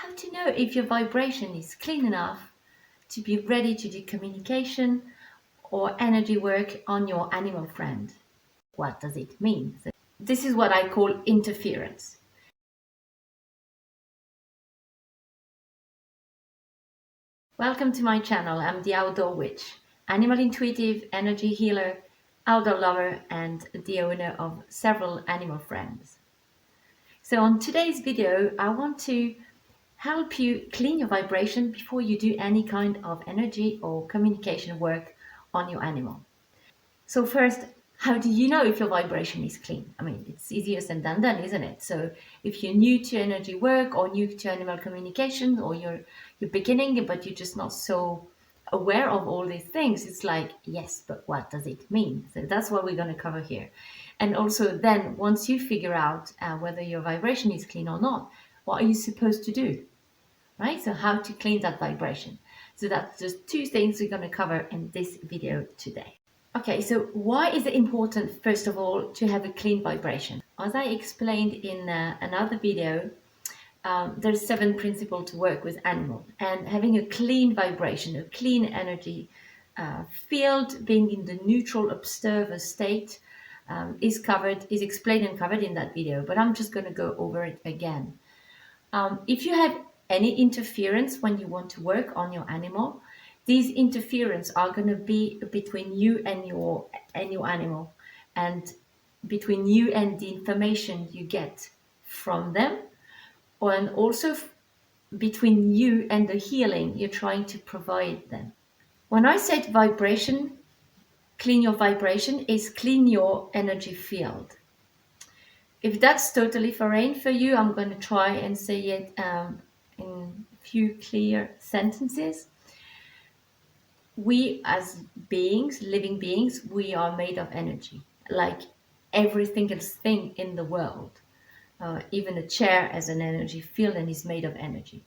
How to know if your vibration is clean enough to be ready to do communication or energy work on your animal friend? What does it mean? So this is what I call interference. Welcome to my channel. I'm the Outdoor Witch, animal intuitive, energy healer, outdoor lover, and the owner of several animal friends. So on today's video, I want to help you clean your vibration before you do any kind of energy or communication work on your animal. So first, how do you know if your vibration is clean? I mean, it's easier said than done, isn't it? So if you're new to energy work or new to animal communication, or you're beginning but you're just not so aware of all these things, it's like, yes, but what does it mean? So that's what we're going to cover here. And also then once you figure out whether your vibration is clean or not, what are you supposed to do? Right? So how to clean that vibration. So that's just two things we're going to cover in this video today. Okay, so why is it important, first of all, to have a clean vibration? As I explained in another video, there's 7 principles to work with animals, and having a clean vibration, a clean energy field, being in the neutral observer state, is explained and covered in that video, but I'm just going to go over it again. If you have any interference when you want to work on your animal, these interference are going to be between you and your animal, and between you and the information you get from them, and also between you and the healing you're trying to provide them. When I said vibration, clean your vibration, is clean your energy field. If that's totally foreign for you, I'm going to try and say it in a few clear sentences. We as beings, living beings, we are made of energy, like every single thing in the world. Even a chair has an energy field and is made of energy.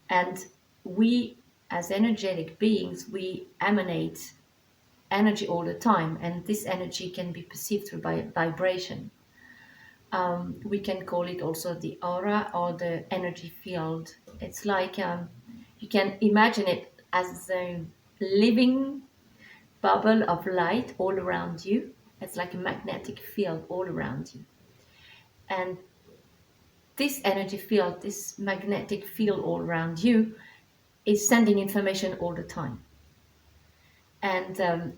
And we as energetic beings, we emanate energy all the time, and this energy can be perceived through vibration. We can call it also the aura or the energy field. It's like you can imagine it as a living bubble of light all around you. It's like a magnetic field all around you. And this energy field, this magnetic field all around you, is sending information all the time. And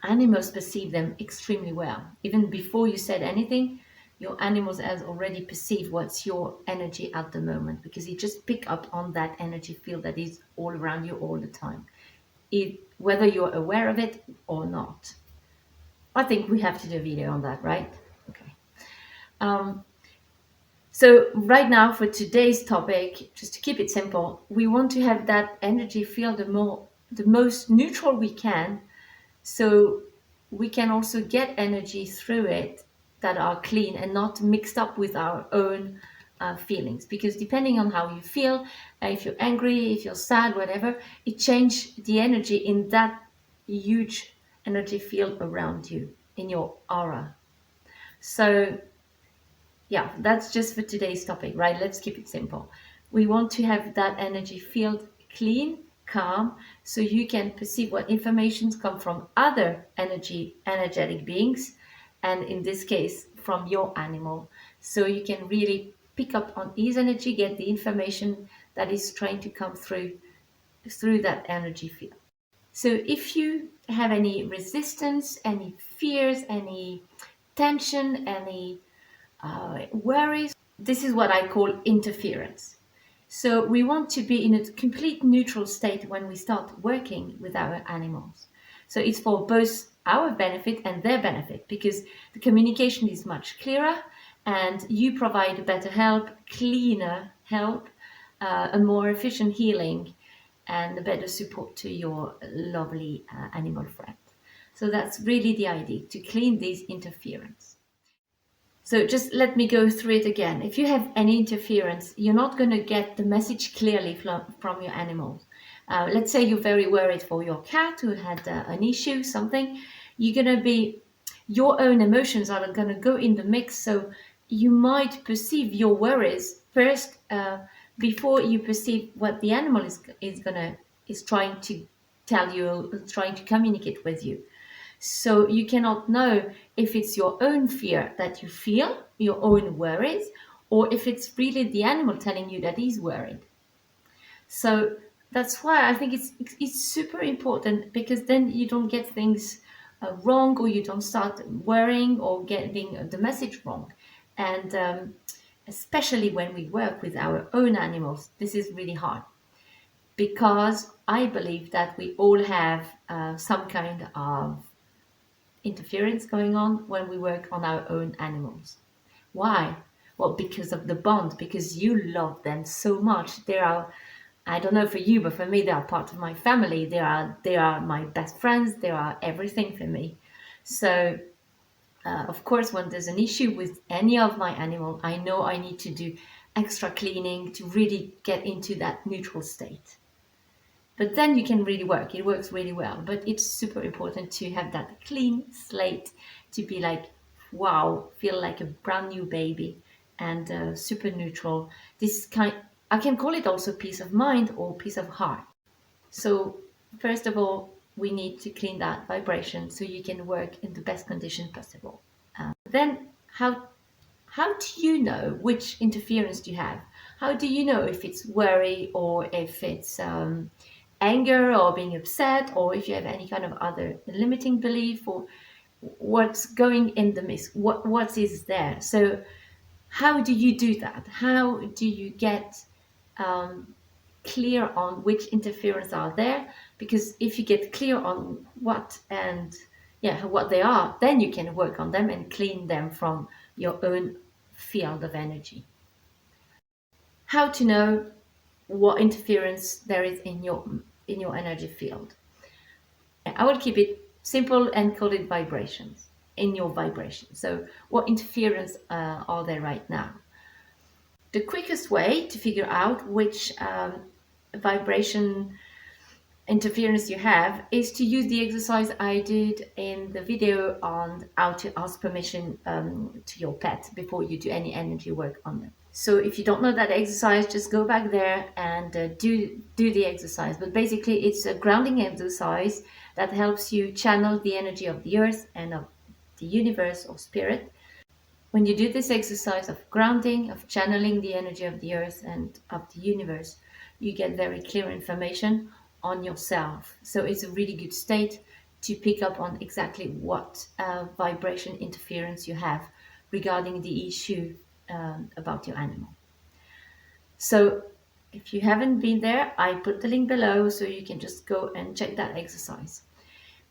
animals perceive them extremely well. Even before you said anything, your animals has already perceived what's your energy at the moment, because you just pick up on that energy field that is all around you all the time, whether you're aware of it or not. I think we have to do a video on that, right? Okay. So right now for today's topic, just to keep it simple, we want to have that energy field the most neutral we can, so we can also get energy through it that are clean and not mixed up with our own feelings. Because depending on how you feel, if you're angry, if you're sad, whatever, it changes the energy in that huge energy field around you, in your aura. So yeah, that's just for today's topic, right? Let's keep it simple. We want to have that energy field clean, calm, so you can perceive what informations come from other energetic beings, and in this case from your animal, so you can really pick up on his energy, get the information that is trying to come through that energy field. So if you have any resistance, any fears, any tension, any worries, this is what I call interference. So we want to be in a complete neutral state when we start working with our animals. So it's for both our benefit and their benefit, because the communication is much clearer and you provide better help, cleaner help, a more efficient healing, and a better support to your lovely animal friend. So that's really the idea, to clean these interference. So just let me go through it again. If you have any interference, you're not going to get the message clearly from your animals. Let's say you're very worried for your cat who had an issue, something. You're going to be, your own emotions are going to go in the mix. So you might perceive your worries first before you perceive what the animal is trying to tell you, trying to communicate with you. So you cannot know if it's your own fear that you feel, your own worries, or if it's really the animal telling you that he's worried. So that's why I think it's super important, because then you don't get things wrong, or you don't start worrying or getting the message wrong. And especially when we work with our own animals, this is really hard, because I believe that we all have some kind of interference going on when we work on our own animals. Why? Well, because of the bond, because you love them so much. They are, I don't know for you, but for me, they are part of my family. They are my best friends. They are everything for me. So, of course, when there's an issue with any of my animal, I know I need to do extra cleaning to really get into that neutral state. But then you can really work. It works really well. But it's super important to have that clean slate, to be like, wow, feel like a brand new baby, and super neutral. This kind, I can call it also peace of mind or peace of heart. So first of all, we need to clean that vibration so you can work in the best condition possible. Then how do you know which interference do you have? How do you know if it's worry, or if it's anger or being upset, or if you have any kind of other limiting belief, or what's going in the mix? What is there? So how do you do that? How do you get um, clear on which interference are there? Because if you get clear on what and yeah what they are, then you can work on them and clean them from your own field of energy. How to know what interference there is in your energy field? I will keep it simple and call it vibrations, in your vibration. So what interference are there right now? The quickest way to figure out which vibration interference you have is to use the exercise I did in the video on how to ask permission to your pet before you do any energy work on them. So if you don't know that exercise, just go back there and do the exercise. But basically, it's a grounding exercise that helps you channel the energy of the earth and of the universe or spirit. When you do this exercise of grounding, of channeling the energy of the earth and of the universe, you get very clear information on yourself. So it's a really good state to pick up on exactly what vibration interference you have regarding the issue about your animal. So if you haven't been there, I put the link below so you can just go and check that exercise.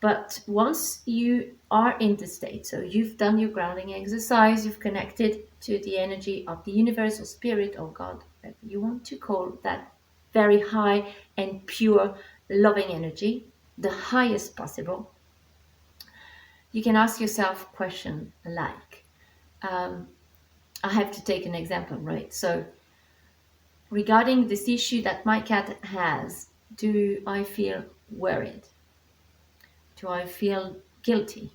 But once you are in the state, so you've done your grounding exercise, you've connected to the energy of the universe or spirit or God, whatever you want to call that very high and pure loving energy, the highest possible, you can ask yourself a question like, I have to take an example, right? So regarding this issue that my cat has, do I feel worried? Do I feel guilty?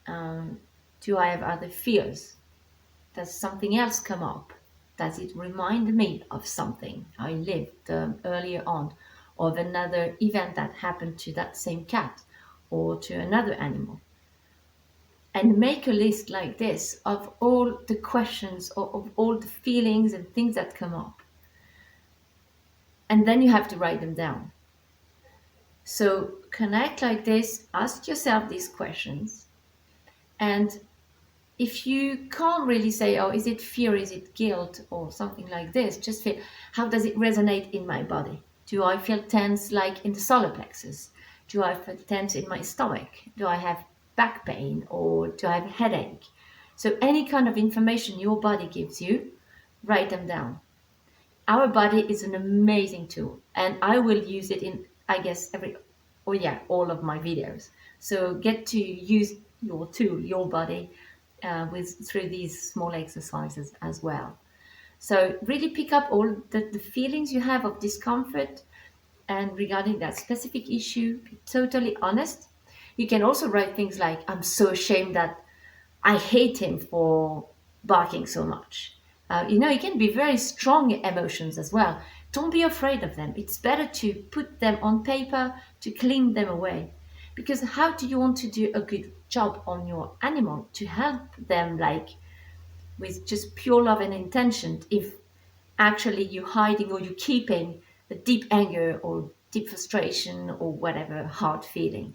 Do I have other fears? Does something else come up? Does it remind me of something I lived earlier on, or of another event that happened to that same cat or to another animal? And make a list like this of all the questions, or of all the feelings and things that come up. And then you have to write them down. So connect like this, ask yourself these questions. And if you can't really say, oh, is it fear, is it guilt, or something like this, just feel, how does it resonate in my body? Do I feel tense like in the solar plexus? Do I feel tense in my stomach? Do I have back pain, or do I have headache? So any kind of information your body gives you, write them down. Our body is an amazing tool, and I will use it in, I guess, all of my videos. So get to use your tool, your body, through these small exercises as well. So really pick up all the feelings you have of discomfort, and regarding that specific issue, be totally honest. You can also write things like, I'm so ashamed that I hate him for barking so much. It can be very strong emotions as well. Don't be afraid of them. It's better to put them on paper, to clean them away. Because how do you want to do a good job on your animal to help them, like with just pure love and intention, if actually you're hiding or you're keeping a deep anger or deep frustration or whatever hard feeling?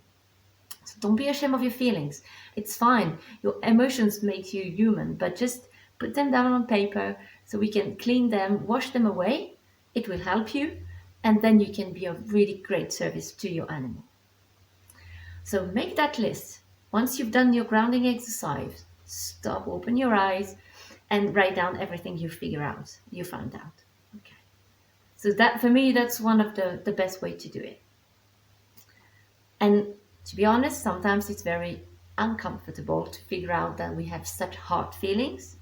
So don't be ashamed of your feelings. It's fine. Your emotions make you human, but just put them down on paper so we can clean them, wash them away. It will help you, and then you can be of really great service to your animal. So make that list. Once you've done your grounding exercise, stop, open your eyes, and write down everything you found out. Okay. So that, for me, that's one of the best way to do it. And to be honest, sometimes it's very uncomfortable to figure out that we have such hard feelings.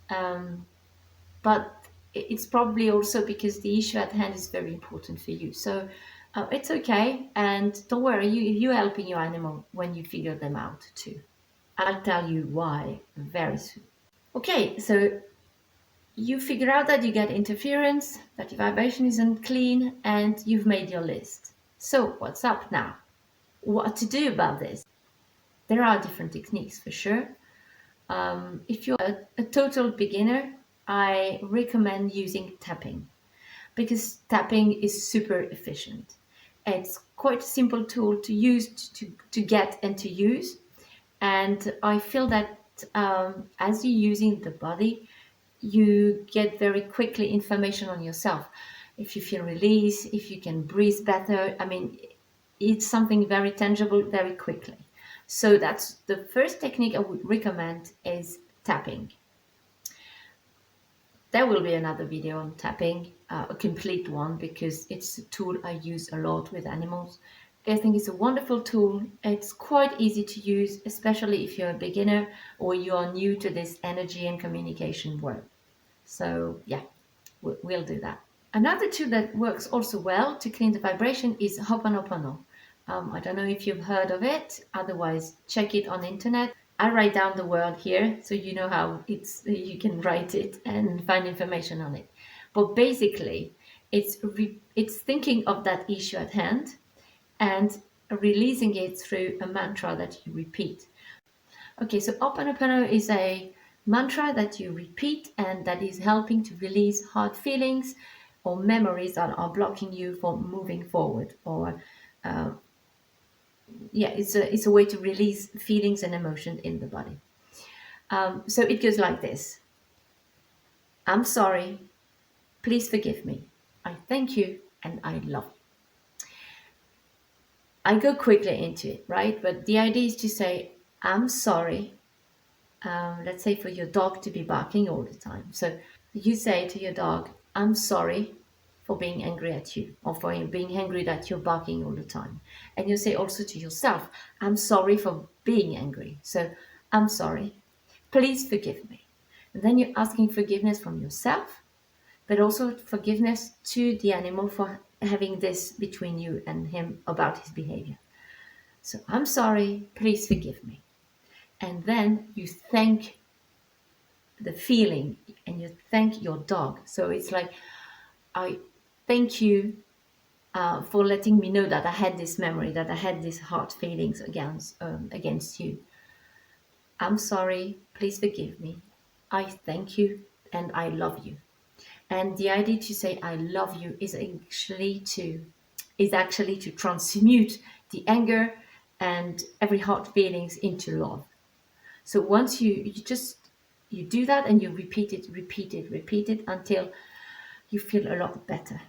But it's probably also because the issue at hand is very important for you. So it's okay. And don't worry, you're helping your animal when you figure them out too. I'll tell you why very soon. Okay, so you figure out that you get interference, that your vibration isn't clean, and you've made your list. So what's up now? What to do about this? There are different techniques for sure. If you're a total beginner, I recommend using tapping, because tapping is super efficient. It's quite a simple tool to use, to get and to use. And I feel that as you're using the body, you get very quickly information on yourself. If you feel release, if you can breathe better, I mean, it's something very tangible very quickly. So that's the first technique I would recommend, is tapping. There will be another video on tapping, a complete one, because it's a tool I use a lot with animals. I think it's a wonderful tool. It's quite easy to use, especially if you're a beginner or you are new to this energy and communication work. So yeah, we'll do that. Another tool that works also well to clean the vibration is Ho'oponopono. I don't know if you've heard of it. Otherwise, check it on the internet. I write down the word here so you know how you can write it and find information on it. But basically, it's thinking of that issue at hand and releasing it through a mantra that you repeat. Okay, so Ho'oponopono is a mantra that you repeat and that is helping to release hard feelings or memories that are blocking you from moving forward. Or it's a way to release feelings and emotions in the body. So it goes like this: I'm sorry, please forgive me. I thank you and I love you. I go quickly into it, right? But the idea is to say, I'm sorry. Let's say for your dog to be barking all the time. So you say to your dog, I'm sorry for being angry at you, or for being angry that you're barking all the time. And you say also to yourself, I'm sorry for being angry. So I'm sorry, please forgive me. And then you're asking forgiveness from yourself, but also forgiveness to the animal for having this between you and him about his behavior. So I'm sorry, please forgive me. And then you thank the feeling and you thank your dog. So it's like, I thank you for letting me know that I had this memory, that I had these hard feelings against you. I'm sorry, please forgive me. I thank you and I love you. And the idea to say I love you is actually to transmute the anger and every hard feelings into love. So once you do that and you repeat it until you feel a lot better.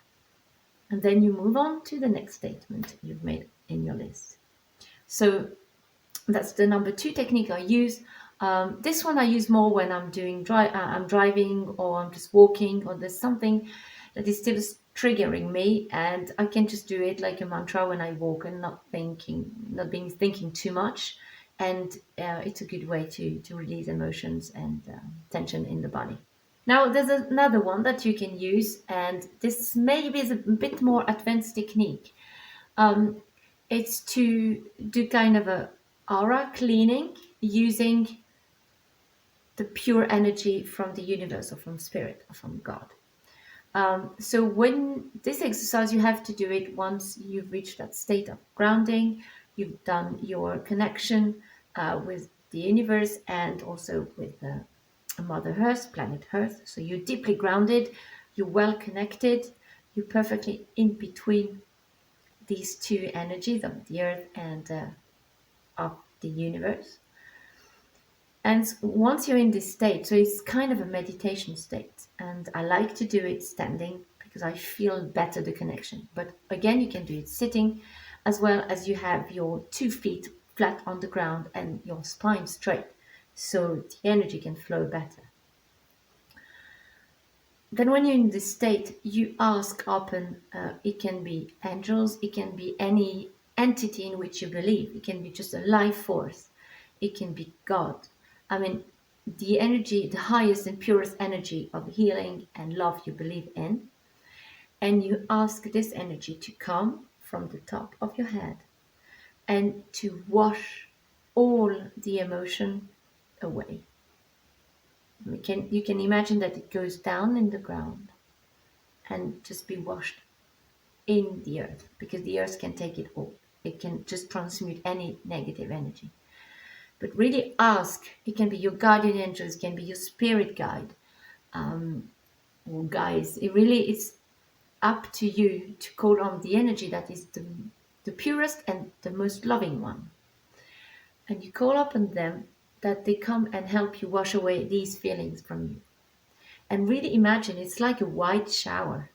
And then you move on to the next statement you've made in your list. So that's the number 2 technique I use. This one I use more when I'm I'm driving or I'm just walking, or there's something that is still triggering me, and I can just do it like a mantra when I walk and not thinking too much. And it's a good way to release emotions and tension in the body. Now, there's another one that you can use, and this maybe is a bit more advanced technique. It's to do kind of a aura cleaning using the pure energy from the universe or from spirit or from God. So when this exercise, you have to do it once you've reached that state of grounding, you've done your connection with the universe and also with the Mother Earth, planet Earth. So you're deeply grounded, you're well connected, you're perfectly in between these two energies of the earth and of the universe. And once you're in this state, so it's kind of a meditation state, and I like to do it standing because I feel better the connection. But again, you can do it sitting as well as you have your 2 feet flat on the ground and your spine straight, so the energy can flow better. Then when you're in this state, you ask often, it can be angels, it can be any entity in which you believe, it can be just a life force, it can be God. I mean, the energy, the highest and purest energy of healing and love you believe in. And you ask this energy to come from the top of your head and to wash all the emotion away. You can imagine that it goes down in the ground and just be washed in the earth, because the earth can take it all. It can just transmute any negative energy. But really ask, it can be your guardian angels, it can be your spirit guide, or guides. It really is up to you to call on the energy that is the purest and the most loving one. And you call upon them that they come and help you wash away these feelings from you. And really imagine it's like a white shower.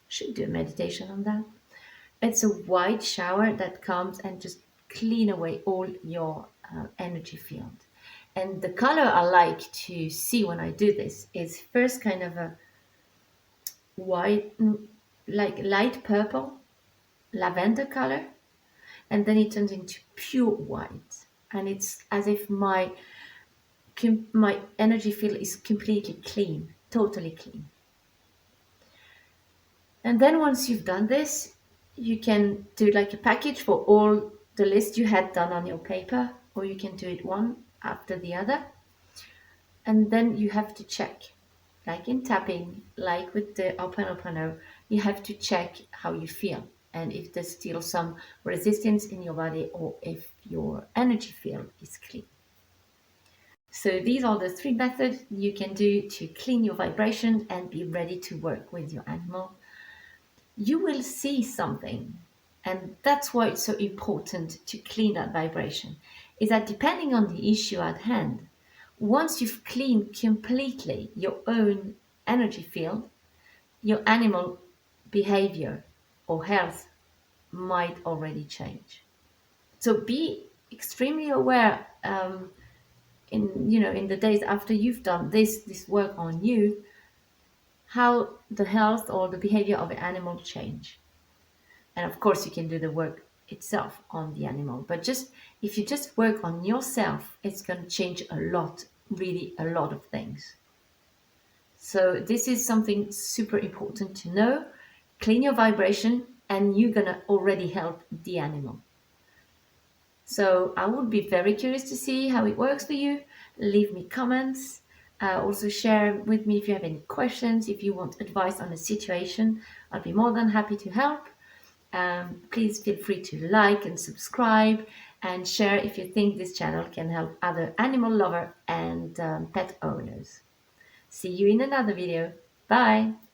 Should do a meditation on that. It's a white shower that comes and just clean away all your energy field. And the color I like to see when I do this is first kind of a white, like light purple, lavender color, and then it turns into pure white. And it's as if my energy field is completely clean, totally clean. And then once you've done this, you can do like a package for all the list you had done on your paper, or you can do it one after the other. And then you have to check, like in tapping, like with the Ho'oponopono, you have to check how you feel and if there's still some resistance in your body or if your energy field is clean. So these are the 3 methods you can do to clean your vibration and be ready to work with your animal. You will see something, and that's why it's so important to clean that vibration, is that depending on the issue at hand, once you've cleaned completely your own energy field, your animal behavior or health might already change. So be extremely aware, in the days after you've done this work on you, how the health or the behavior of the animal change. And of course, you can do the work itself on the animal. But just if you just work on yourself, it's going to change a lot, really a lot of things. So this is something super important to know. Clean your vibration and you're going to already help the animal. So I would be very curious to see how it works for you. Leave me comments. Also share with me if you have any questions, if you want advice on a situation. I'll be more than happy to help. Please feel free to like and subscribe and share if you think this channel can help other animal lovers and pet owners. See you in another video. Bye!